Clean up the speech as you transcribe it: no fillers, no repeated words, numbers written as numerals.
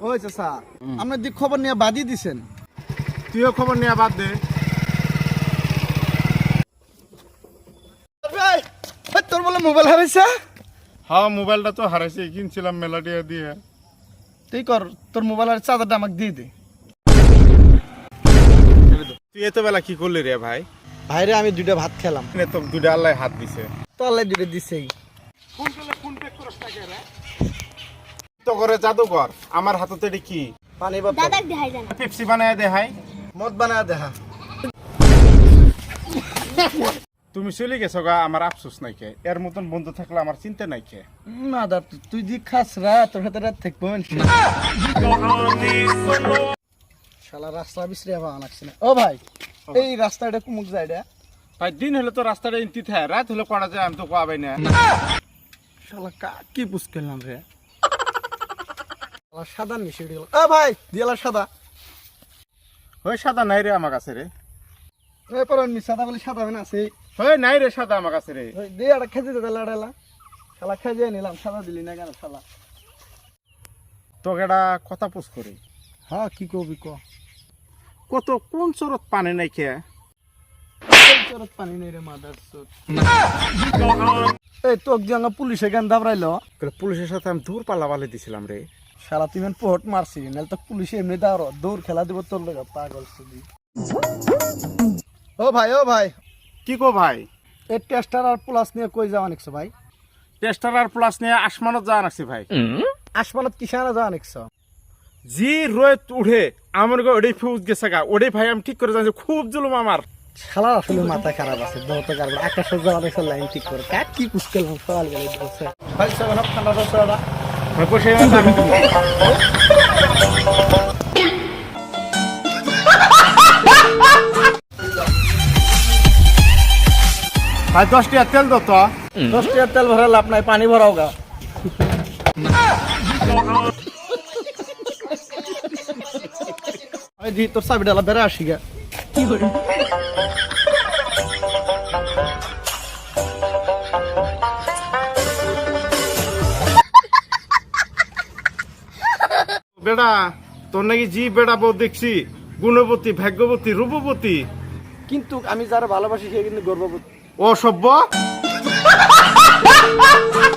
ওই চাচা আপনার দিক খবর নিয়ে বাদই দিছেন। তুইও খবর নিয়ে বাদ দে। তোর বলে মোবাইল হারাইছে? হ্যাঁ, মোবাইলটা তো হারাইছে, কিনছিলাম মেলাডিয়া দিয়ে। তুই কর, তোর মোবাইলের চার্জারটা আমাকে দিয়ে দে। তুই এত বেলা কি করলি রে ভাই? ভাইরে আমি দুইটা ভাত খেলাম। তো দুটা আল্লাহ হাত দিছে। তো আল্লাহ দুইটা দিছেই। তো করে জাদুকর আমার হাতে এটি কি? পানি বা দাদাক দেখাই জানা পেপসি বানায় দেখাই। মদ বানায় দেখা। তুমি চলে গেছো গা, আমার আফসোস নাই কে। এর মতন বন্ধু থাকলে আমার চিন্তা নাই কে। না দা তুই দি খাস রা, তোর হাতে রাত থাকবো। শালা রাস্তা বিছরে আবার আনাকছ না। ও ভাই, এই রাস্তাটা কুমুক যায় রে? ভাই দিন হলে তো রাস্তাটা ইন্তি থাকে, রাত হলে করা যায়, আমি তো কোয়াবাই না। শালা কি পুষ করলাম রে? শালা সাদা মিশে গেল। ও ভাই দিয়ালা সাদা। ওই সাদা নাই রে আমার কাছে রে। এই পরন মি সাদা বলি সাদা না আছে। ওই নাই রে সাদা আমার কাছে রে। ওই দে আর খেজে দে লাড়ালা। শালা খেজে নিলাম, সাদা দিলি না কেন শালা? তোকে একটা কথা পুষ করি। হ্যাঁ কি কবি ক? কত কোন চরত পানি নাই কে? চরত পানি নেই রে মাদার চোদ। এই তোক জাঙ্গা পুলিশে গান দাবরাইলো। পুলিশের সাথে আমি দূর পাল্লাবালে দিছিলাম রে। শালা তুই মেন পোট মারছি, নাহলে তো পুলিশে এমনি দাঁড়ো দৌড় খেলা দিব তোর লগা পাগল শুধু। ও ভাই কি কো ভাই? এই টেস্টার আর প্লাস নিয়ে কই যাওয়া নিকছ ভাই? টেস্টার আর প্লাস নিয়ে আসমানত যাওয়া নাকছি ভাই। আসমানত কিসানা যাওয়া নিকছ? জি রোদ উঠে আমার ওটাই ফিউজ গেছে গা, ওটাই ভাই আমি ঠিক করে জানছি। খুব জুলুম আমার। শালা আসলে মাথা খারাপ আছে, বহুত কারণ আকাশে যাওয়া নিকছ লাইন ঠিক করে কাট কি পুষ্কেলাম সকাল গেলে বসে। ভাই সব ঠান্ডা রস দাদা। ভাই বসে আমি ভাই 10 টাকা তেল দাও তো। 10 টাকার তেল ভরা লাভ নাই, পানি ভরাও গা। আমি দি তোর চাবি ডালা বেড়ে আসি গা। কি করে? বেড়া তোর নাকি জি বেড়া বউ দেখছি, গুণবতী, ভাগ্যবতী, রূপবতী। কিন্তু আমি যারা ভালোবাসি সে কিন্তু গর্ববোধ। অসভ্য।